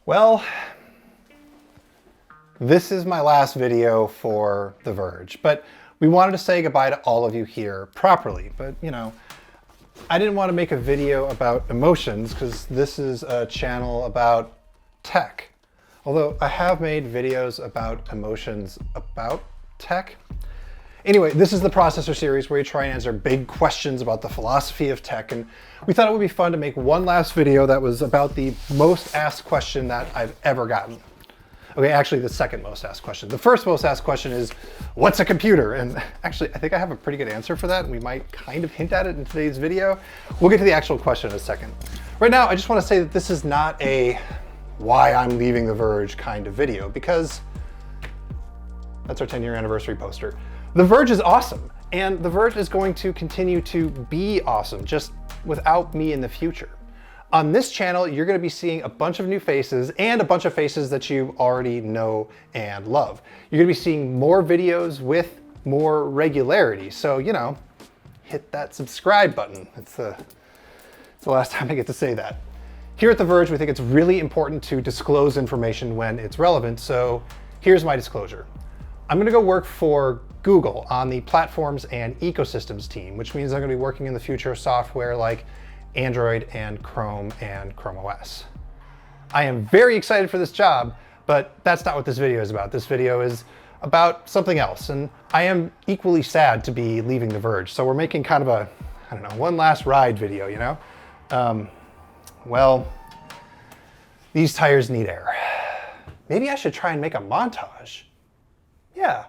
Well, this is my last video for The Verge, but we wanted to say goodbye to all of you here properly. But, you know, I didn't want to make a video about emotions because this is a channel about tech. Although I have made videos about emotions about tech. Anyway, this is the processor series where we try and answer big questions about the philosophy of tech, and we thought it would be fun to make one last video that was about the most asked question that I've ever gotten. Okay, actually the second most asked question. The first most asked question is, what's a computer? And actually, I think I have a pretty good answer for that, and we might kind of hint at it in today's video. We'll get to the actual question in a second. Right now, I just want to say that this is not a why I'm leaving The Verge kind of video, because that's our 10-year anniversary poster. The Verge is awesome, and The Verge is going to continue to be awesome, just without me in the future. On this channel, you're going to be seeing a bunch of new faces and a bunch of faces that you already know and love. You're going to be seeing more videos with more regularity. So, you know, hit that subscribe button. It's the last time I get to say that. Here at The Verge, we think it's really important to disclose information when it's relevant. So here's my disclosure. I'm going to go work for Google on the platforms and ecosystems team, which means I'm going to be working in the future of software like Android and Chrome OS. I am very excited for this job, but that's not what this video is about. This video is about something else, and I am equally sad to be leaving The Verge. So we're making kind of a, I don't know, one last ride video, you know? Well, these tires need air. Maybe I should try and make a montage. Yeah.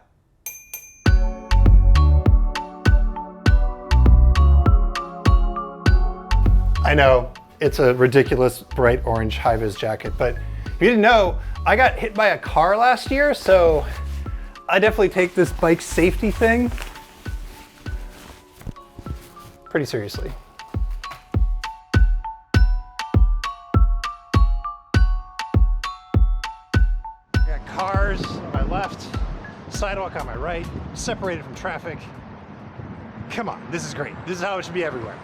I know, it's a ridiculous bright orange high-vis jacket, but if you didn't know, I got hit by a car last year, so I definitely take this bike safety thing pretty seriously. I got cars on my left, sidewalk on my right, separated from traffic. Come on, this is great. This is how it should be everywhere.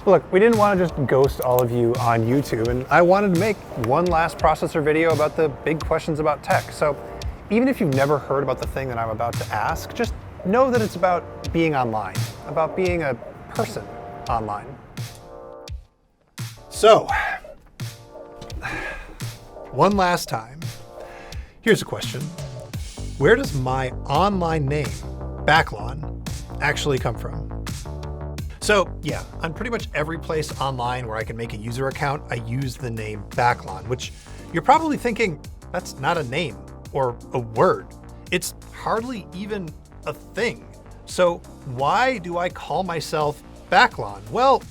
Look, we didn't want to just ghost all of you on YouTube, and I wanted to make one last processor video about the big questions about tech. So even if you've never heard about the thing that I'm about to ask, just know that it's about being online, about being a person online. So, one last time, here's a question. Where does my online name, Backlon, actually come from? So yeah, on pretty much every place online where I can make a user account, I use the name Backlon, which you're probably thinking, that's not a name or a word. It's hardly even a thing. So why do I call myself Backlon? Well,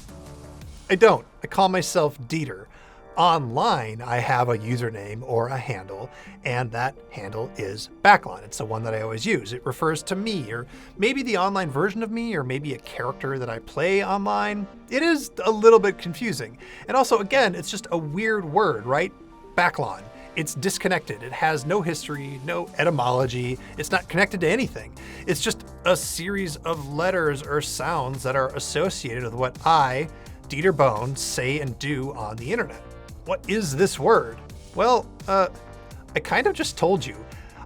I don't. I call myself Dieter. Online, I have a username or a handle, and that handle is Backlon. It's the one that I always use. It refers to me, or maybe the online version of me, or maybe a character that I play online. It is a little bit confusing. And also, again, it's just a weird word, right? Backlon. It's disconnected. It has no history, no etymology. It's not connected to anything. It's just a series of letters or sounds that are associated with what I, Dieter Bohn, say and do on the internet. What is this word? Well, I kind of just told you.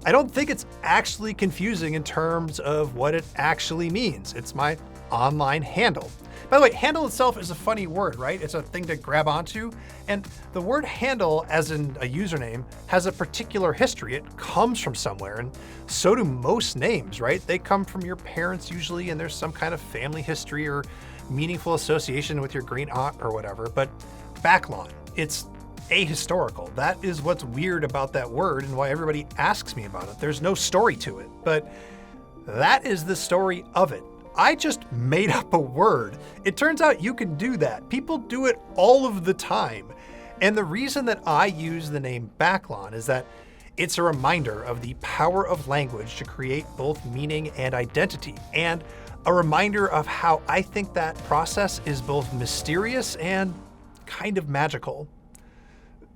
I don't think it's actually confusing in terms of what it actually means. It's my online handle. By the way, handle itself is a funny word, right? It's a thing to grab onto. And the word handle, as in a username, has a particular history. It comes from somewhere, and so do most names, right? They come from your parents usually, and there's some kind of family history or meaningful association with your great aunt or whatever. But Backlon, it's ahistorical. That is what's weird about that word and why everybody asks me about it. There's no story to it, but that is the story of it. I just made up a word. It turns out you can do that. People do it all of the time. And the reason that I use the name Backlon is that it's a reminder of the power of language to create both meaning and identity, and a reminder of how I think that process is both mysterious and kind of magical.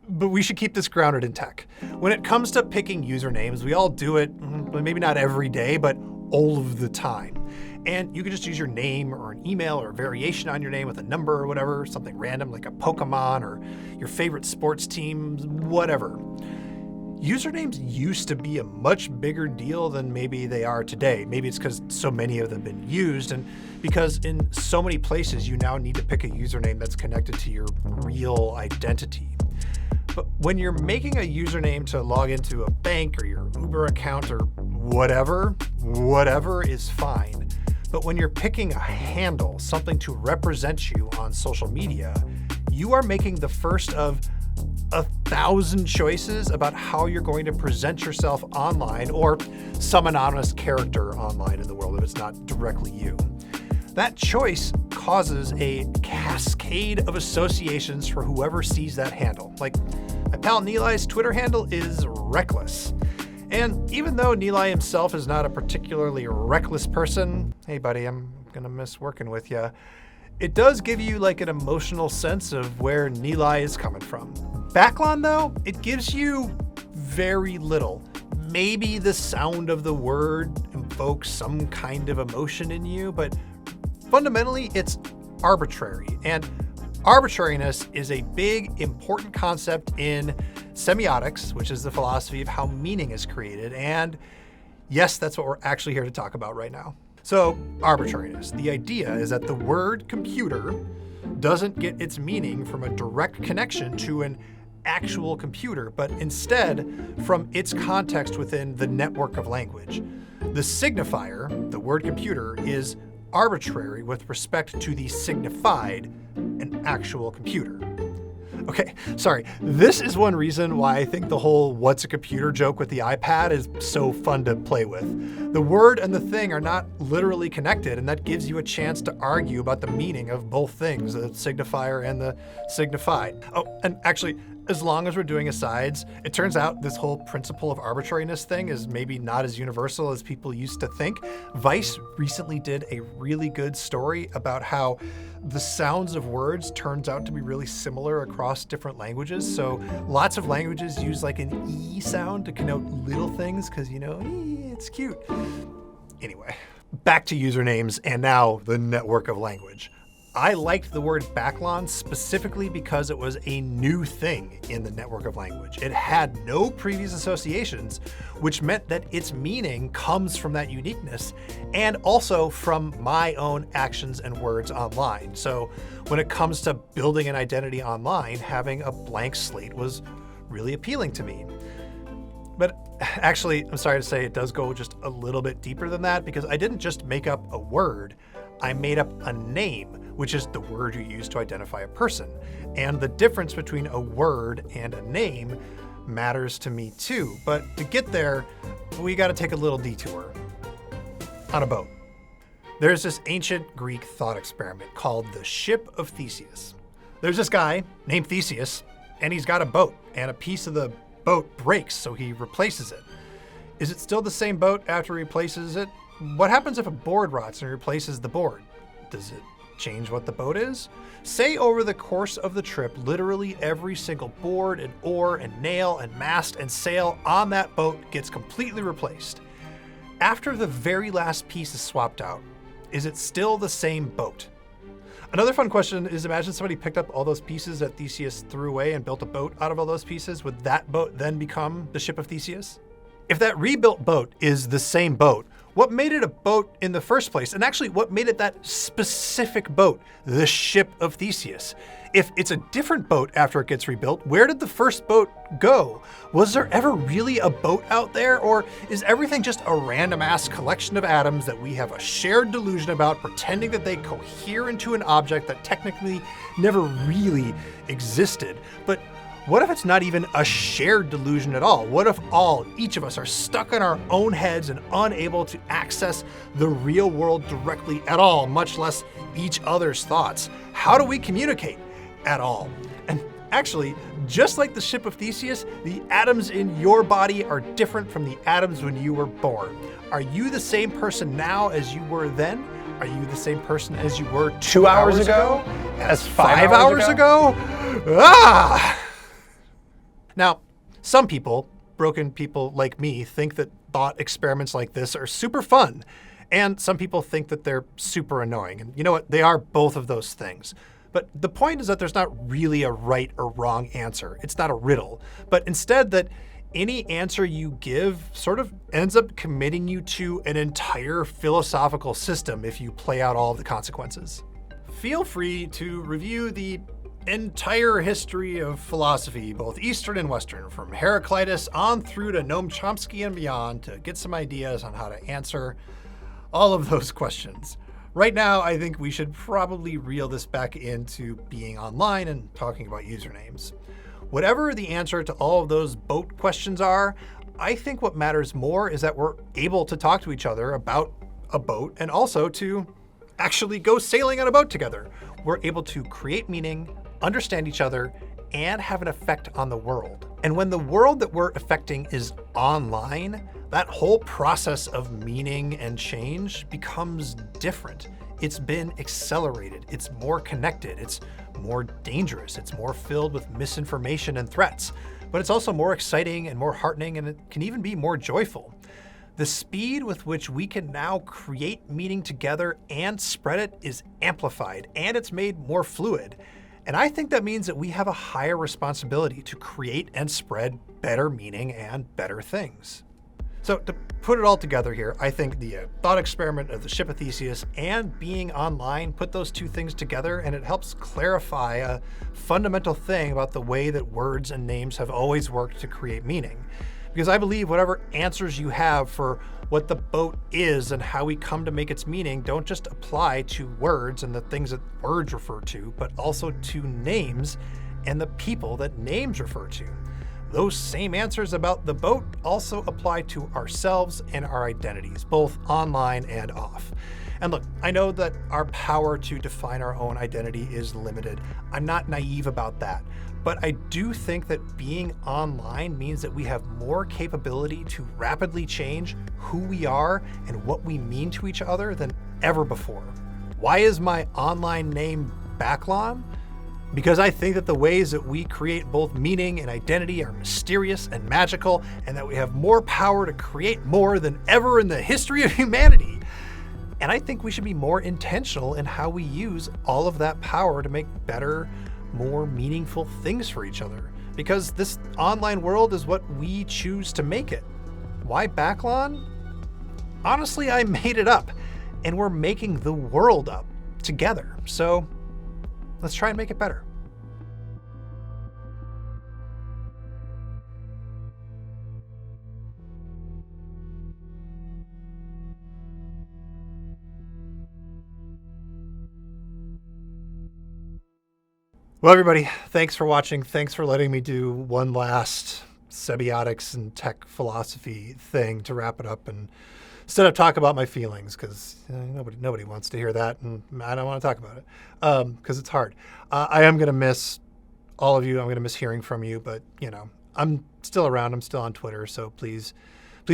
But we should keep this grounded in tech. When it comes to picking usernames, we all do it, maybe not every day, but all of the time. And you can just use your name or an email or a variation on your name with a number or whatever, something random like a Pokemon or your favorite sports team, whatever. Usernames used to be a much bigger deal than maybe they are today. Maybe it's because so many of them have been used, and because in so many places you now need to pick a username that's connected to your real identity. But when you're making a username to log into a bank or your Uber account or whatever is fine. But when you're picking a handle, something to represent you on social media, you are making the first of 1,000 choices about how you're going to present yourself online, or some anonymous character online in the world if it's not directly you. That choice causes a cascade of associations for whoever sees that handle. Like, my pal Nilai's Twitter handle is reckless. And even though Nilai himself is not a particularly reckless person, hey buddy, I'm gonna miss working with you, it does give you like an emotional sense of where Nilai is coming from. Backlon though, it gives you very little. Maybe the sound of the word invokes some kind of emotion in you, but fundamentally it's arbitrary. And arbitrariness is a big, important concept in semiotics, which is the philosophy of how meaning is created. And yes, that's what we're actually here to talk about right now. So, arbitrariness. The idea is that the word computer doesn't get its meaning from a direct connection to an actual computer, but instead from its context within the network of language. The signifier, the word computer, is arbitrary with respect to the signified, an actual computer. Okay, sorry. This is one reason why I think the whole what's a computer joke with the iPad is so fun to play with. The word and the thing are not literally connected, and that gives you a chance to argue about the meaning of both things, the signifier and the signified. Oh, and actually, as long as we're doing asides, it turns out this whole principle of arbitrariness thing is maybe not as universal as people used to think. Vice recently did a really good story about how the sounds of words turns out to be really similar across different languages. So lots of languages use like an E sound to connote little things because, you know, it's cute. Anyway, back to usernames and now the network of language. I liked the word Backlon specifically because it was a new thing in the network of language. It had no previous associations, which meant that its meaning comes from that uniqueness and also from my own actions and words online. So when it comes to building an identity online, having a blank slate was really appealing to me. But actually, I'm sorry to say it does go just a little bit deeper than that, because I didn't just make up a word, I made up a name, which is the word you use to identify a person. And the difference between a word and a name matters to me too. But to get there, we got to take a little detour on a boat. There's this ancient Greek thought experiment called the Ship of Theseus. There's this guy named Theseus, and he's got a boat, and a piece of the boat breaks, so he replaces it. Is it still the same boat after he replaces it? What happens if a board rots and replaces the board? Does it change what the boat is? Say over the course of the trip, literally every single board and oar and nail and mast and sail on that boat gets completely replaced. After the very last piece is swapped out, is it still the same boat? Another fun question is, imagine somebody picked up all those pieces that Theseus threw away and built a boat out of all those pieces. Would that boat then become the Ship of Theseus? If that rebuilt boat is the same boat, what made it a boat in the first place? And actually, what made it that specific boat, the Ship of Theseus? If it's a different boat after it gets rebuilt, where did the first boat go? Was there ever really a boat out there? Or is everything just a random-ass collection of atoms that we have a shared delusion about, pretending that they cohere into an object that technically never really existed? But what if it's not even a shared delusion at all? What if each of us are stuck in our own heads and unable to access the real world directly at all, much less each other's thoughts? How do we communicate at all? And actually, just like the Ship of Theseus, the atoms in your body are different from the atoms when you were born. Are you the same person now as you were then? Are you the same person as you were 2 hours ago? As 5 hours ago? Ah! Now, some people, broken people like me, think that thought experiments like this are super fun And some people think that they're super annoying. And you know what? They are both of those things. But the point is that there's not really a right or wrong answer. It's not a riddle, but instead that any answer you give sort of ends up committing you to an entire philosophical system if you play out all of the consequences. Feel free to review the entire history of philosophy, both Eastern and Western, from Heraclitus on through to Noam Chomsky and beyond, to get some ideas on how to answer all of those questions. Right now, I think we should probably reel this back into being online and talking about usernames. Whatever the answer to all of those boat questions are, I think what matters more is that we're able to talk to each other about a boat and also to actually go sailing on a boat together. We're able to create meaning, understand each other, and have an effect on the world. And when the world that we're affecting is online, that whole process of meaning and change becomes different. It's been accelerated, it's more connected, it's more dangerous, it's more filled with misinformation and threats, but it's also more exciting and more heartening, and it can even be more joyful. The speed with which we can now create meaning together and spread it is amplified, and it's made more fluid. And I think that means that we have a higher responsibility to create and spread better meaning and better things. So to put it all together here, I think the thought experiment of the ship of Theseus and being online put those two things together, and it helps clarify a fundamental thing about the way that words and names have always worked to create meaning. Because I believe whatever answers you have for what the boat is and how we come to make its meaning don't just apply to words and the things that words refer to, but also to names and the people that names refer to. Those same answers about the boat also apply to ourselves and our identities, both online and off. And look, I know that our power to define our own identity is limited. I'm not naive about that. But I do think that being online means that we have more capability to rapidly change who we are and what we mean to each other than ever before. Why is my online name Backlon? Because I think that the ways that we create both meaning and identity are mysterious and magical, and that we have more power to create more than ever in the history of humanity. And I think we should be more intentional in how we use all of that power to make better, more meaningful things for each other. Because this online world is what we choose to make it. Why Backlon? Honestly, I made it up, and we're making the world up together. So let's try and make it better. Well, everybody, thanks for watching. Thanks for letting me do one last semiotics and tech philosophy thing to wrap it up, and instead of talk about my feelings, because nobody wants to hear that, and I don't want to talk about it because it's hard. I am going to miss all of you. I'm going to miss hearing from you, but I'm still around. I'm still on Twitter, so please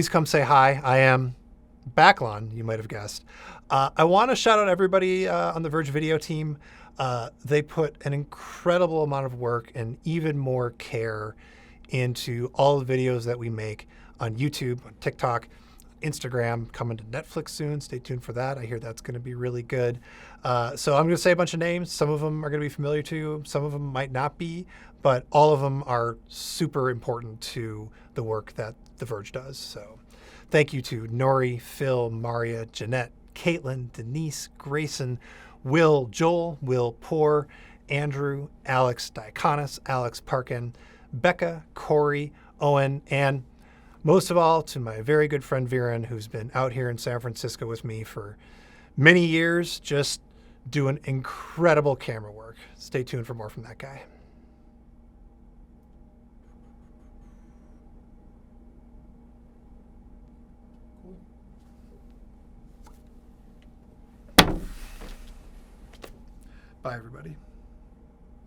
come say hi. I am Backlon, you might have guessed. I want to shout out everybody on the Verge video team. They put an incredible amount of work and even more care into all the videos that we make on YouTube, on TikTok, Instagram, coming to Netflix soon. Stay tuned for that. I hear that's going to be really good. So I'm going to say a bunch of names. Some of them are going to be familiar to you. Some of them might not be, but all of them are super important to the work that The Verge does. So thank you to Nori, Phil, Maria, Jeanette, Caitlin, Denise, Grayson, Will, Joel, Will Poor, Andrew, Alex Diakonis, Alex Parkin, Becca, Corey, Owen, and most of all to my very good friend Viren, who's been out here in San Francisco with me for many years, just doing incredible camera work. Stay tuned for more from that guy. Bye, everybody.